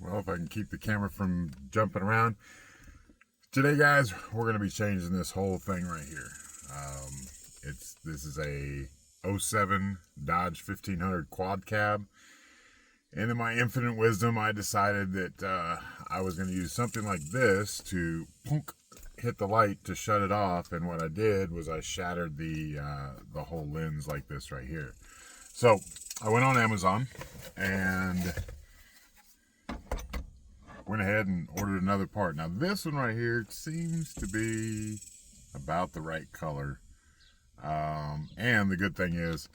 Well, if I can keep the camera from jumping around. Today, guys, we're going to be changing this whole thing right here. This is a '07 Dodge 1500 quad cab. And in my infinite wisdom, I decided that I was going to use something like this to hit the light to shut it off. And what I did was I shattered the whole lens like this right here. So I went on Amazon and went ahead and ordered another part. Now this one right here seems to be about the right color. And the good thing is,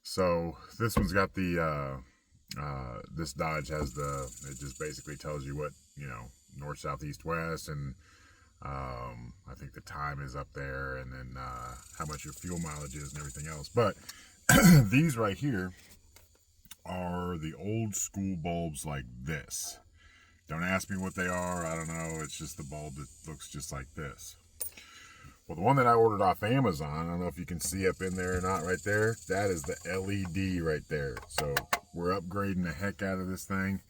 so this one's got the, this Dodge has it just basically tells you what, north, south, east, west, and I think the time is up there, and then how much your fuel mileage is and everything else. But these right here are the old school bulbs like this. Don't ask me what they are. I don't know. It's just the bulb that looks just like this. Well, the one that I ordered off Amazon, I don't know if you can see up in there or not right there. That is the LED right there. So we're upgrading the heck out of this thing.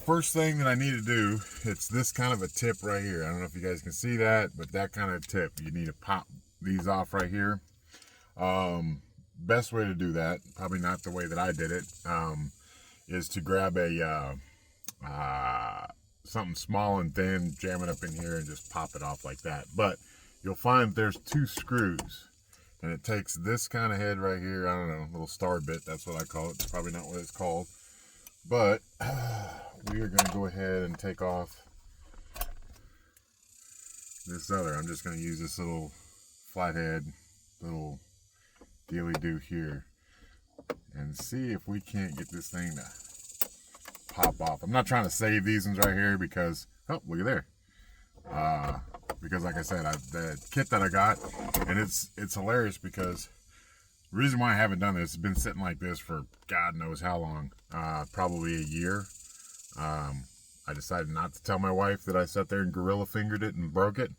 First thing that I need to do, it's this kind of a tip right here. I don't know if you guys can see that, but that kind of tip. You need to pop these off right here. Best way to do that, probably not the way that I did it, is to grab a something small and thin, jam it up in here and just pop it off like that. But you'll find there's two screws, and it takes this kind of head right here, I don't know, little star bit, that's what I call it. It's probably not what it's called, but we are going to go ahead and take off this other. I'm just going to use this little flathead little dealy-do here and see if we can't get this thing to pop off. I'm not trying to save these ones right here because, oh, look at there. Because like I said, the kit that I got, and it's hilarious because the reason why I haven't done this, it's been sitting like this for God knows how long, probably a year. I decided not to tell my wife that I sat there and gorilla fingered it and broke it,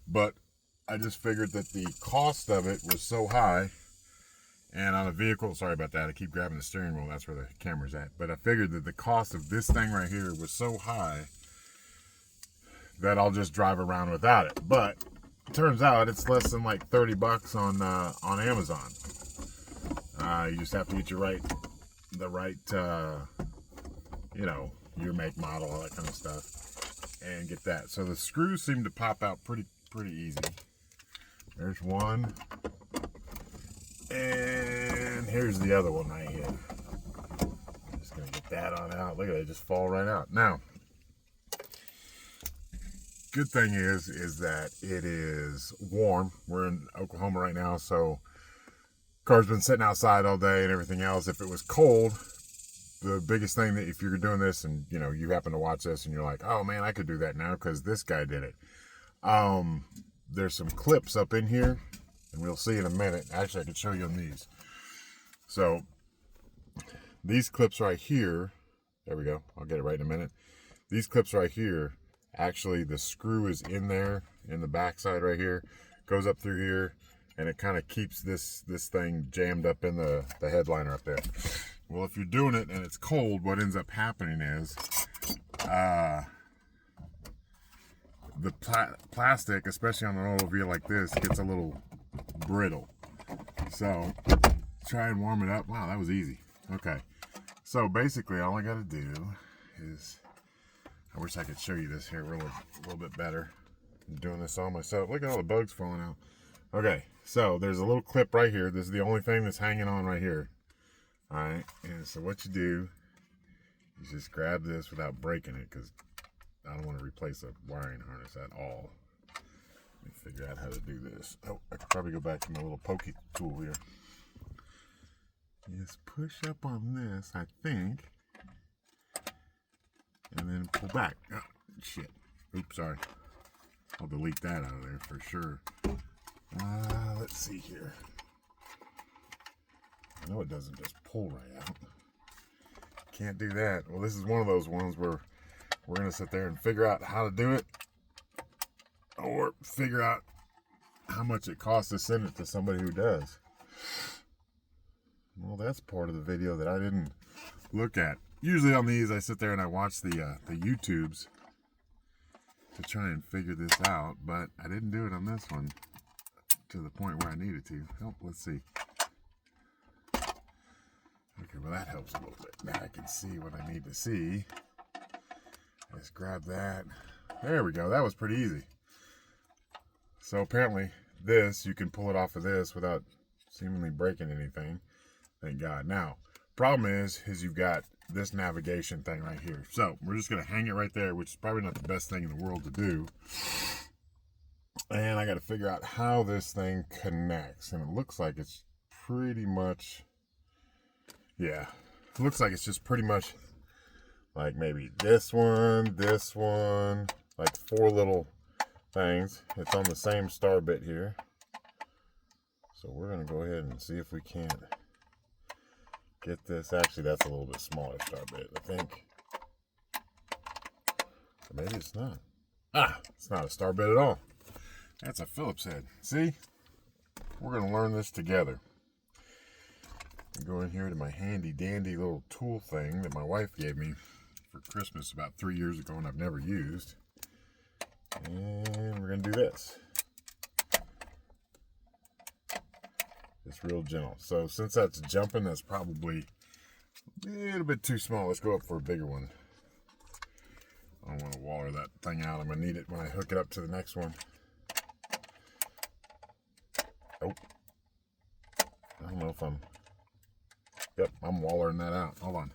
but I just figured that the cost of it was so high. And on a vehicle, sorry about that, I keep grabbing the steering wheel, that's where the camera's at. But I figured that the cost of this thing right here was so high that I'll just drive around without it. But it turns out it's less than like 30 bucks on Amazon. You just have to get the right, your make, model, all that kind of stuff, and get that. So the screws seem to pop out pretty easy. There's one. And here's the other one right here. I'm just going to get that on out. Look at it, just fall right out. Now, good thing is that it is warm. We're in Oklahoma right now, so car's been sitting outside all day and everything else. If it was cold, the biggest thing that if you're doing this and, you happen to watch this and you're like, oh man, I could do that now because this guy did it. There's some clips up in here. And we'll see in a minute. Actually, I can show you on these. So, these clips right here, there we go. I'll get it right in a minute. These clips right here, actually the screw is in there, in the backside right here, goes up through here, and it kind of keeps this thing jammed up in the headliner up there. Well, if you're doing it and it's cold, what ends up happening is, the plastic, especially on an automobile like this, gets a little brittle. So try and warm it up. Wow, that was easy. Okay, so basically all I got to do is, I wish I could show you this here a little bit better. I'm doing this all myself. Look at all the bugs falling out. Okay, so there's a little clip right here. This is the only thing that's hanging on right here. All right, and so what you do is just grab this without breaking it, because I don't want to replace a wiring harness at all. Let me figure out how to do this. Oh, I could probably go back to my little pokey tool here. Just push up on this, I think, and then pull back. Oh, shit. Oops, sorry. I'll delete that out of there for sure. Let's see here. I know it doesn't just pull right out. Can't do that. Well, this is one of those ones where we're going to sit there and figure out how to do it, or figure out how much it costs to send it to somebody who does. Well, that's part of the video that I didn't look at. usually on these I sit there and I watch the YouTubes to try and figure this out, but I didn't do it on this one to the point where I needed to. Oh, let's see. Okay, well that helps a little bit. Now I can see what I need to see. Just grab that. There we go. That was pretty easy. So apparently this, you can pull it off of this without seemingly breaking anything. Thank God. Now, problem is you've got this navigation thing right here. So we're just going to hang it right there, which is probably not the best thing in the world to do. And I got to figure out how this thing connects. And it looks like it's pretty much, yeah, it looks like it's just pretty much like maybe this one, like 4 little things. It's on the same star bit here. So we're going to go ahead and see if we can't get this. Actually, that's a little bit smaller star bit, I think. So maybe it's not. Ah, it's not a star bit at all. That's a Phillips head. See? We're going to learn this together. Go in here to my handy dandy little tool thing that my wife gave me for Christmas about 3 years ago and I've never used. And we're going to do this. Just real gentle. So since that's jumping, that's probably a little bit too small. Let's go up for a bigger one. I don't want to waller that thing out. I'm going to need it when I hook it up to the next one. Oh. I don't know if I'm... Yep, I'm wallering that out. Hold on.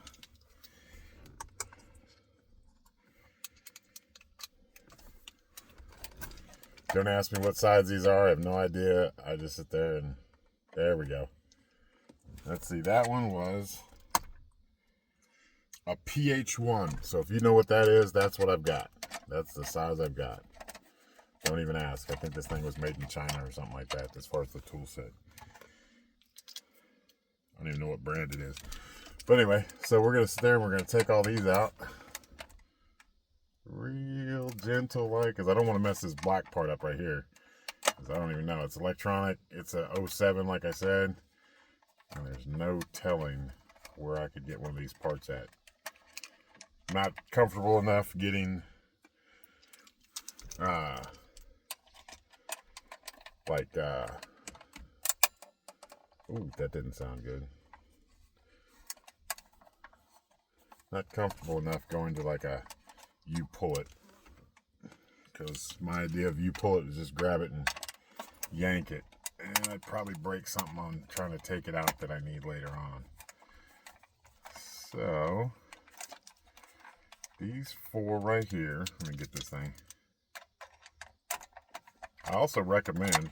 Don't ask me what size these are. I have no idea. I just sit there and there we go. Let's see. That one was a PH1. So if you know what that is, that's what I've got. That's the size I've got. Don't even ask. I think this thing was made in China or something like that as far as the tool set. I don't even know what brand it is. But anyway, so we're going to sit there and we're going to take all these out. Real gentle like, because I don't want to mess this black part up right here. Because I don't even know. It's electronic. It's a 07 like I said. And there's no telling where I could get one of these parts at. Not comfortable enough getting ooh, that didn't sound good. Not comfortable enough going to like a you pull it, because my idea of you pull it is just grab it and yank it, and I'd probably break something on trying to take it out that I need later on. So these 4 right here, let me get this thing. I also recommend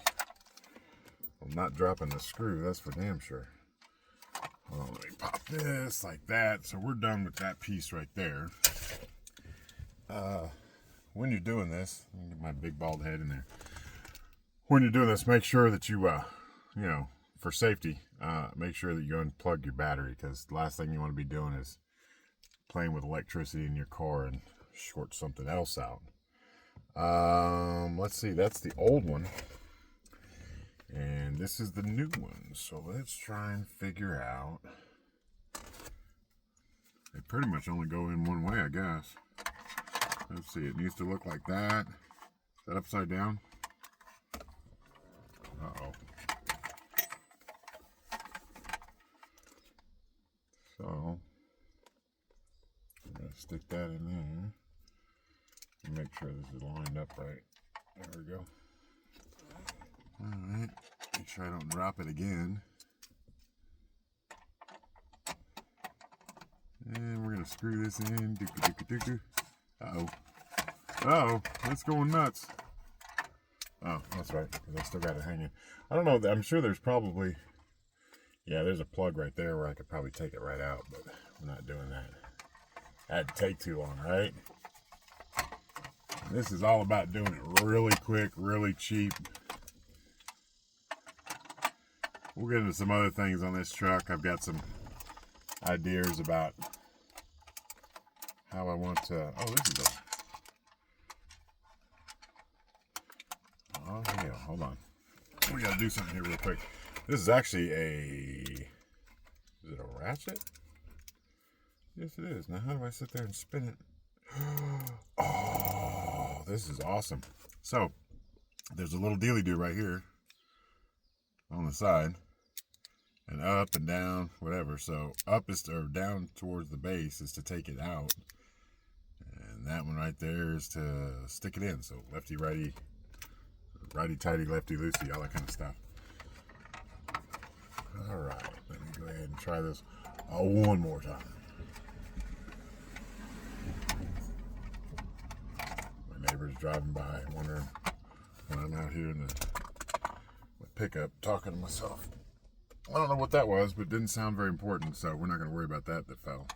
not dropping the screw, that's for damn sure. Hold on, let me pop this like that. So we're done with that piece right there. When you're doing this, let me get my big bald head in there. When you're doing this, make sure that you, you know, for safety, make sure that you unplug your battery, because the last thing you want to be doing is playing with electricity in your car and short something else out. Let's see, that's the old one. And this is the new one. So let's try and figure out. They pretty much only go in one way, I guess. Let's see, it needs to look like that. Is that upside down? Uh-oh. So, I'm going to stick that in there. And make sure this is lined up right. There we go. Alright, make sure I don't drop it again. And we're going to screw this in. Uh-oh. Uh-oh, it's going nuts. Oh, that's right, because I still got it hanging. I don't know, I'm sure there's probably, yeah, there's a plug right there where I could probably take it right out, but we're not doing that. That'd take too long, right? This is all about doing it really quick, really cheap. We'll get into some other things on this truck. I've got some ideas about how I want to. Oh, this is a. Oh, yeah. Hold on. We got to do something here real quick. This is actually a. Is it a ratchet? Yes, it is. Now, how do I sit there and spin it? Oh, this is awesome. So, there's a little dealy-do right here on the side. And up and down, whatever. So, up is or down towards the base is to take it out. And that one right there is to stick it in. So, lefty-righty, righty-tighty, lefty-loosey, all that kind of stuff. All right, let me go ahead and try this one more time. My neighbor's driving by, wondering when I'm out here in the pickup talking to myself. I don't know what that was, but it didn't sound very important, so we're not going to worry about that fell.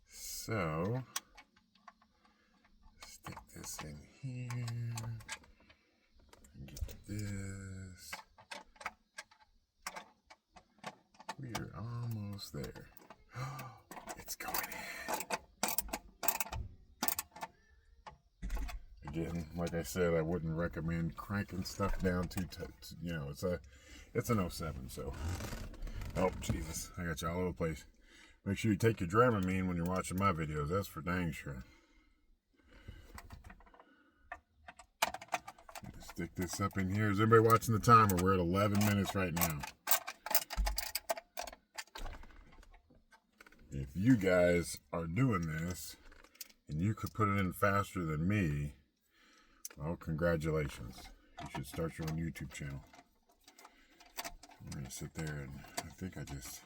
So, stick this in here and get this. We are almost there. It's going in. Again, like I said, I wouldn't recommend cranking stuff down too tight. You know, it's an 07, so. Oh, Jesus, I got you all over the place. Make sure you take your Dramamine when you're watching my videos. That's for dang sure. Stick this up in here. Is everybody watching the timer? We're at 11 minutes right now. If you guys are doing this and you could put it in faster than me, well, congratulations. You should start your own YouTube channel. I'm going to sit there and I think I just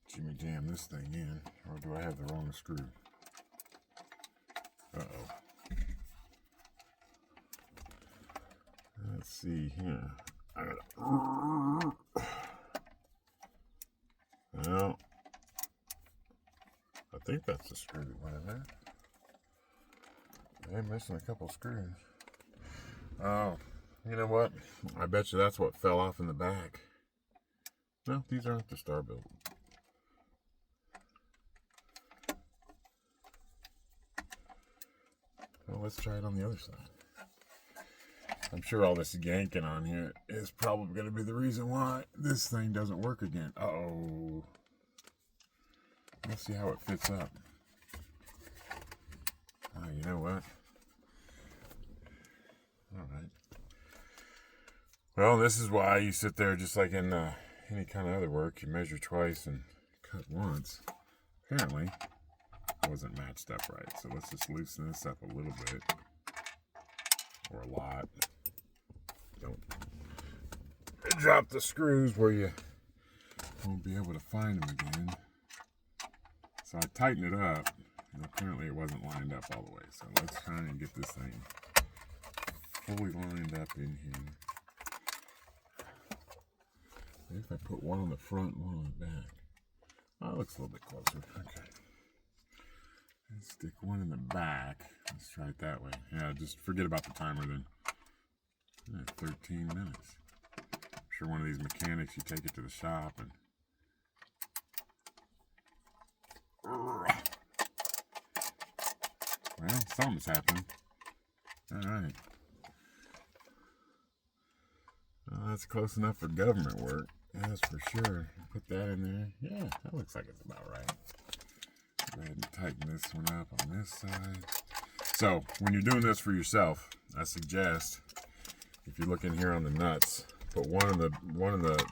jimmy jam this thing in. Or do I have the wrong screw? Uh-oh. Let's see here. Well, I think that's the screw that went in there. I'm missing a couple screws. Oh, you know what? I bet you that's what fell off in the back. No, these aren't the star built. Well, let's try it on the other side. I'm sure all this yanking on here is probably going to be the reason why this thing doesn't work again. Uh-oh. Let's see how it fits up. Oh, you know what? All right. Well, this is why you sit there just like in any kind of other work. You measure twice and cut once. Apparently, it wasn't matched up right. So let's just loosen this up a little bit. Or a lot. Don't drop the screws where you won't be able to find them again. So I tightened it up, and apparently it wasn't lined up all the way. So let's try and get this thing fully lined up in here. Maybe if I put one on the front, one on the back. Oh, it looks a little bit closer. Okay. Let's stick one in the back. Let's try it that way. Yeah, just forget about the timer then. 13 minutes. I'm sure one of these mechanics, you take it to the shop and well, something's happened. Alright. Well, that's close enough for government work. That's for sure. Put that in there. Yeah, that looks like it's about right. Go ahead and tighten this one up on this side. So, when you're doing this for yourself, I suggest, if you look in here on the nuts, put one in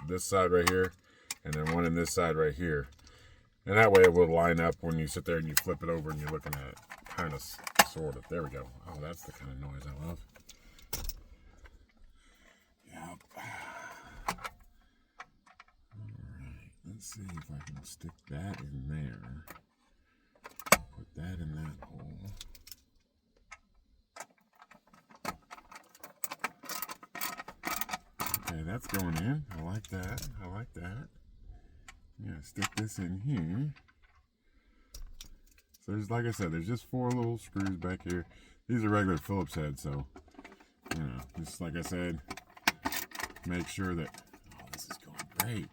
this side right here, and then one in this side right here. And that way it will line up when you sit there and you flip it over and you're looking at it. Kind of, sort of. There we go. Oh, that's the kind of noise I love. Yep. Alright, let's see if I can stick that in there. Put that in that hole. Okay, that's going in. I like that. I like that. Yeah, stick this in here. So there's, like I said, there's just 4 little screws back here. These are regular Phillips heads, so, you know, just like I said, make sure that, oh, this is going great.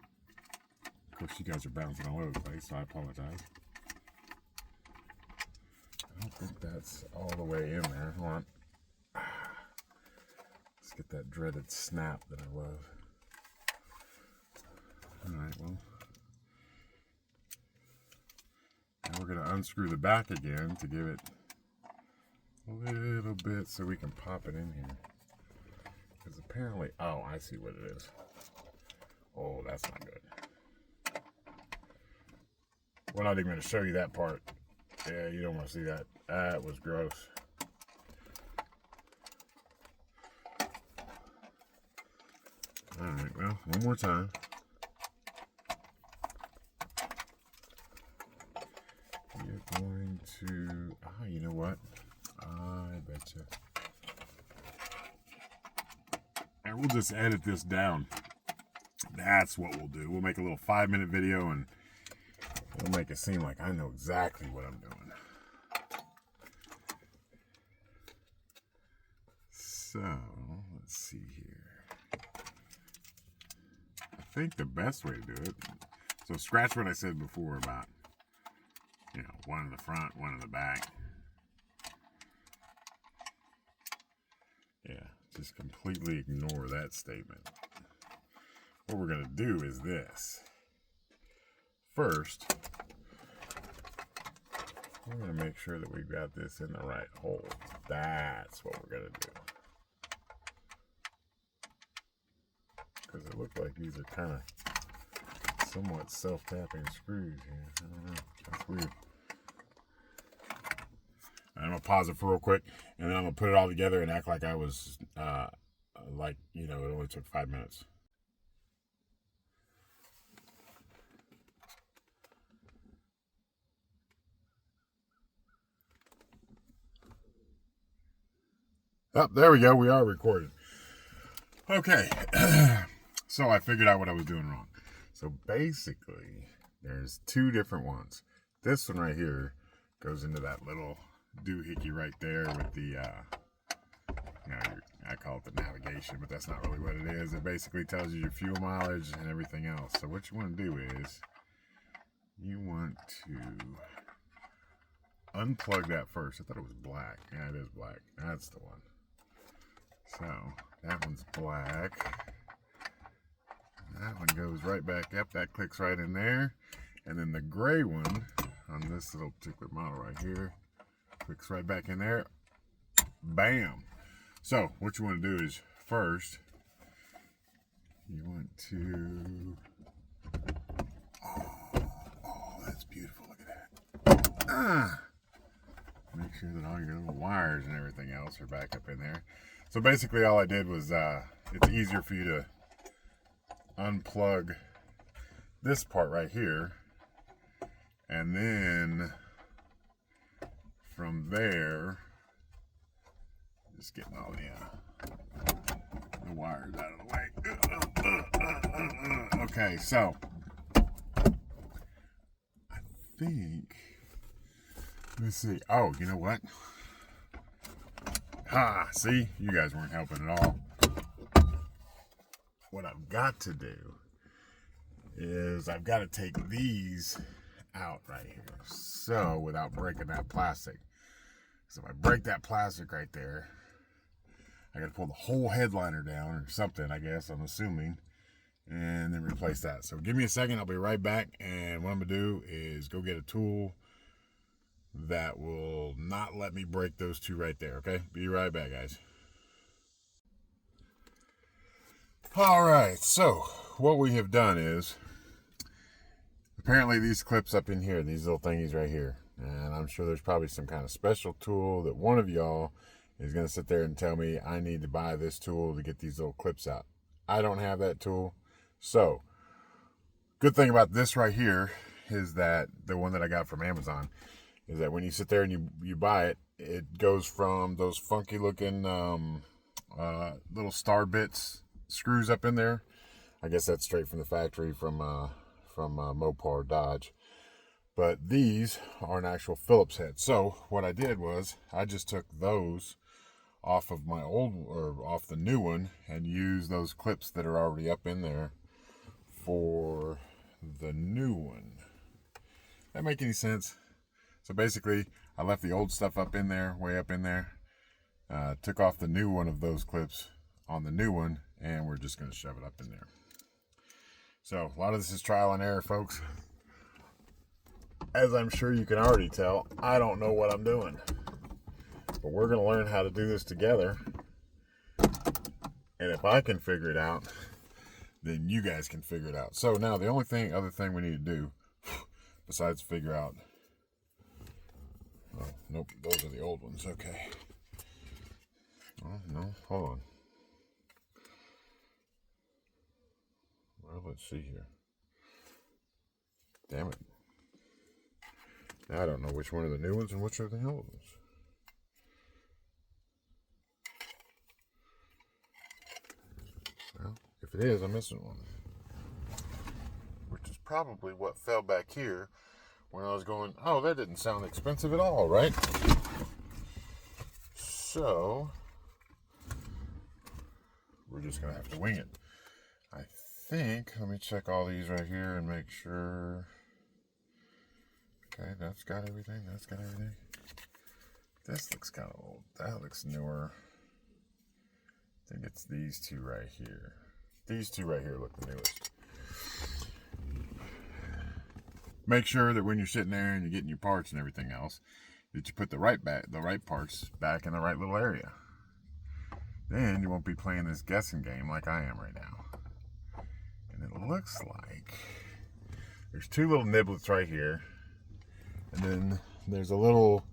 Of course, you guys are bouncing all over the place, so I apologize. I don't think that's all the way in there. Hold on. Let's get that dreaded snap that I love. Alright, well. unscrew the back again to give it a little bit so we can pop it in here. Because apparently, oh, I see what it is. Oh, that's not good. We're not even going to show you that part. Yeah, you don't want to see that. That was gross. Alright, well, one more time. You're going to, you know what? I betcha. And we'll just edit this down. That's what we'll do. We'll make a little 5-minute video and we'll make it seem like I know exactly what I'm doing. So, let's see here. I think the best way to do it, so scratch what I said before about, you know, one in the front, one in the back. Yeah, just completely ignore that statement. What we're going to do is this. First, we're going to make sure that we've got this in the right hole. That's what we're going to do. Because it looked like these are kind of somewhat self-tapping screws here. I don't know. That's weird. I'm going to pause it for real quick, and then I'm going to put it all together and act like I was, like, you know, it only took 5 minutes. Oh, there we go. We are recording. Okay. So I figured out what I was doing wrong. So basically, there's two different ones. This one right here goes into that little doohickey right there with the, you know, I call it the navigation, but that's not really what it is. It basically tells you your fuel mileage and everything else. So what you want to do is you want to unplug that first. I thought it was black. Yeah, it is black. That's the one. So that one's black. That one goes right back up. That clicks right in there. And then the gray one on this little particular model right here clicks right back in there. Bam. So what you want to do is first you want to, oh, that's beautiful. Look at that. Make sure that all your little wires and everything else are back up in there. So basically all I did was, it's easier for you to unplug this part right here, and then from there, just getting all the wires out of the way. Okay, so I think, let's see. Oh, you know what? See, you guys weren't helping at all. What I've got to do is I've got to take these out right here. So without breaking that plastic. So if I break that plastic right there, I got to pull the whole headliner down or something, I guess, I'm assuming, and then replace that. So give me a second. I'll be right back. And what I'm going to do is go get a tool that will not let me break those two right there. Okay, be right back, guys. All right, so what we have done is apparently these clips up in here, these little thingies right here, and I'm sure there's probably some kind of special tool that one of y'all is going to sit there and tell me I need to buy this tool to get these little clips out. I don't have that tool. So good thing about this right here is that the one that I got from Amazon is that when you sit there and you buy it, it goes from those funky looking little star bits screws up in there. I guess that's straight from the factory from Mopar Dodge. But these are an actual Phillips head. So what I did was I just took those off of my old, or off the new one, and used those clips that are already up in there for the new one. That make any sense? So basically, I left the old stuff up in there, way up in there, took off the new one of those clips on the new one, and we're just going to shove it up in there. So a lot of this is trial and error, folks. as I'm sure you can already tell, I don't know what I'm doing. But we're going to learn how to do this together. And if I can figure it out, then you guys can figure it out. So now the only other thing we need to do, besides figure out, oh, nope, those are the old ones, okay. Oh, no, hold on. Well, let's see here. Damn it. Now I don't know which one are the new ones and which are the old ones. Well, if it is, I'm missing one. Which is probably what fell back here when I was going, oh, that didn't sound expensive at all, right? So, we're just going to have to wing it. I think, let me check all these right here and make sure. Okay, that's got everything. That's got everything. This looks kind of old. That looks newer. I think it's these two right here. These two right here look the newest. Make sure that when you're sitting there and you're getting your parts and everything else, that you put the right parts back in the right little area. Then you won't be playing this guessing game like I am right now. And it looks like there's two little niblets right here. And then there's a little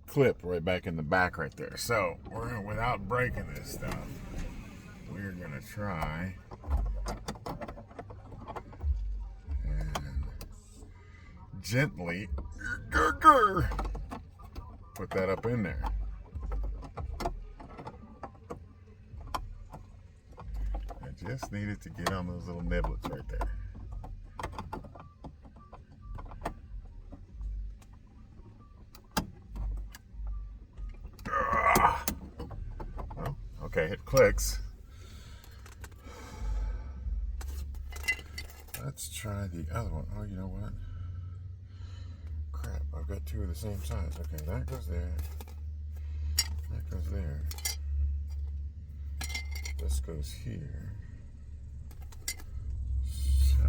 clip right back in the back right there. So we're gonna, without breaking this stuff, we're gonna try and gently put that up in there. I just needed to get on those little niblets right there. Well, okay, it clicks. Let's try the other one. Oh, you know what? Crap, I've got two of the same size. Okay, that goes there. That goes there. This goes here. So.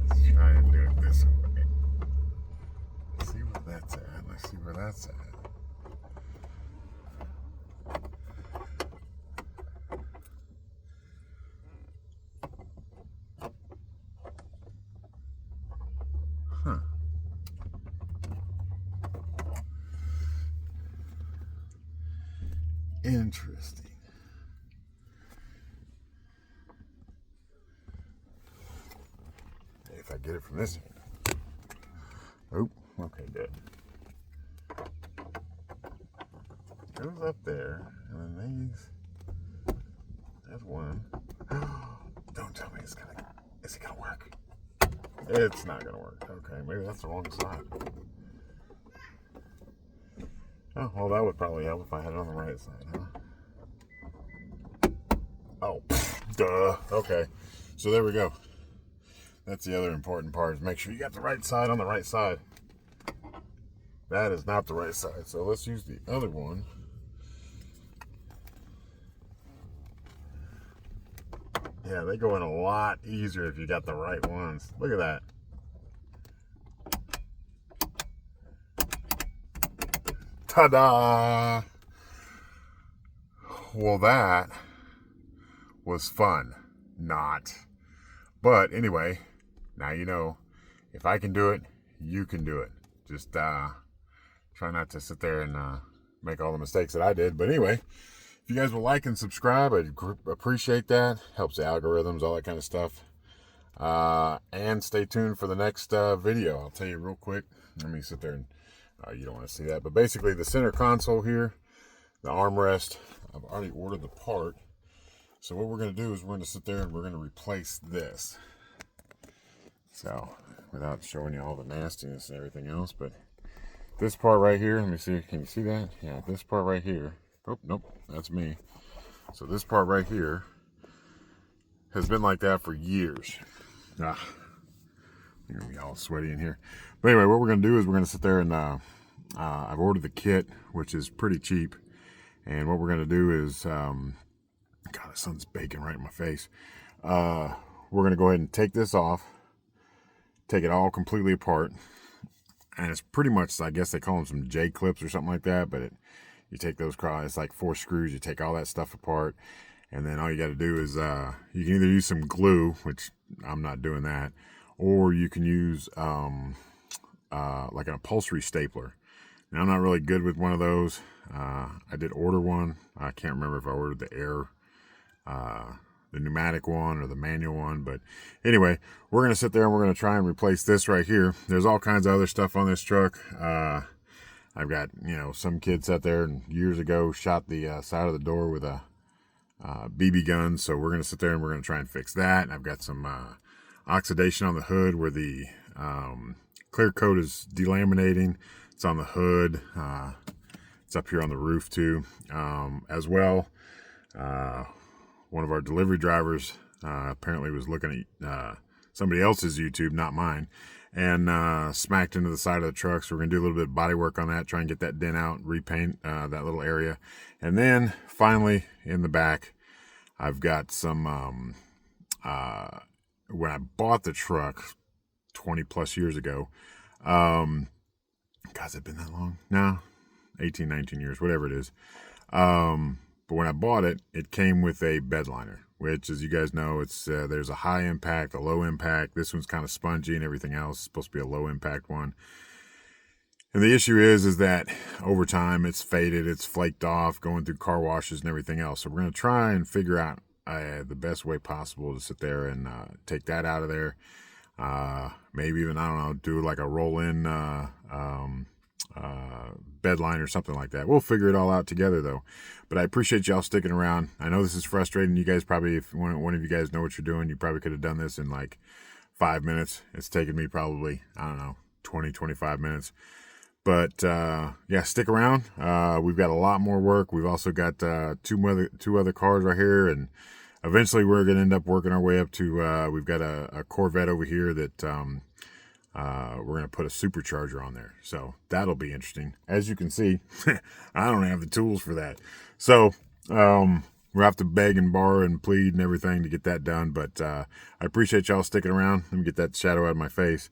Let's try and do it this way. Let's see where that's at. Let's see where that's at. Huh. Interesting. If I get it from this end. Oh, okay, good. Goes up there, and then these. There's one. Don't tell me it's gonna. Is it gonna work? It's not gonna work. Okay, maybe that's the wrong side. Oh, well, that would probably help if I had it on the right side, huh? Oh, duh. Okay, so there we go. That's the other important part, is make sure you got the right side on the right side. That is not the right side, so let's use the other one. Yeah, they go in a lot easier if you got the right ones. Look at that. Ta-da! Well, that was fun. Not. But anyway, now you know, if I can do it, you can do it. Just try not to sit there and make all the mistakes that I did. But anyway, if you guys will like and subscribe, I'd appreciate that. Helps the algorithms, all that kind of stuff. And stay tuned for the next video. I'll tell you real quick. Let me sit there and you don't want to see that. But basically, the center console here, the armrest, I've already ordered the part. So what we're going to do is we're going to sit there and we're going to replace this. So, without showing you all the nastiness and everything else, but this part right here, let me see, can you see that? Yeah, this part right here. Oh, nope, that's me. So this part right here has been like that for years. You're going to be all sweaty in here. But anyway, what we're going to do is we're going to sit there and I've ordered the kit, which is pretty cheap. And what we're going to do is God, the sun's baking right in my face. We're going to go ahead and take this off, take it all completely apart. And it's pretty much, I guess they call them some J clips or something like that, but you take those, it's like 4 screws, you take all that stuff apart, and then all you got to do is, you can either use some glue, which I'm not doing that, or you can use like an upholstery stapler. Now, I'm not really good with one of those. I did order one. I can't remember if I ordered the pneumatic one or the manual one, but anyway, we're going to sit there and we're going to try and replace this right here. There's all kinds of other stuff on this truck. I've got, some kid sat there and years ago shot the side of the door with a BB gun, so we're going to sit there and we're going to try and fix that. And I've got some oxidation on the hood where the clear coat is delaminating. It's on the hood. It's up here on the roof too, as well. One of our delivery drivers apparently was looking at somebody else's YouTube, not mine, and smacked into the side of the truck. So we're going to do a little bit of body work on that, try and get that dent out, repaint that little area. And then finally in the back, I've got some, when I bought the truck 20 plus years ago, God, has it been that long? No, 18, 19 years, whatever it is. But when I bought it, it came with a bed liner, which, as you guys know, it's there's a high impact, a low impact. This one's kind of spongy and everything else. It's supposed to be a low impact one. And the issue is that over time it's faded, it's flaked off, going through car washes and everything else. So we're going to try and figure out the best way possible to sit there and take that out of there. Maybe even, I don't know, do like a roll-in bed line or something like that. We'll figure it all out together though. But I appreciate y'all sticking around. I know this is frustrating. You guys probably, if one of you guys know what you're doing, you probably could have done this in like 5 minutes. It's taken me probably, I don't know, 20, 25 minutes. But yeah, stick around. We've got a lot more work. We've also got two other cars right here, and eventually we're going to end up working our way up to, we've got a Corvette over here that we're going to put a supercharger on there. So that'll be interesting. As you can see, I don't have the tools for that. So we'll have to beg and borrow and plead and everything to get that done. But I appreciate y'all sticking around. Let me get that shadow out of my face.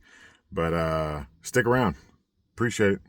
But stick around. Appreciate it.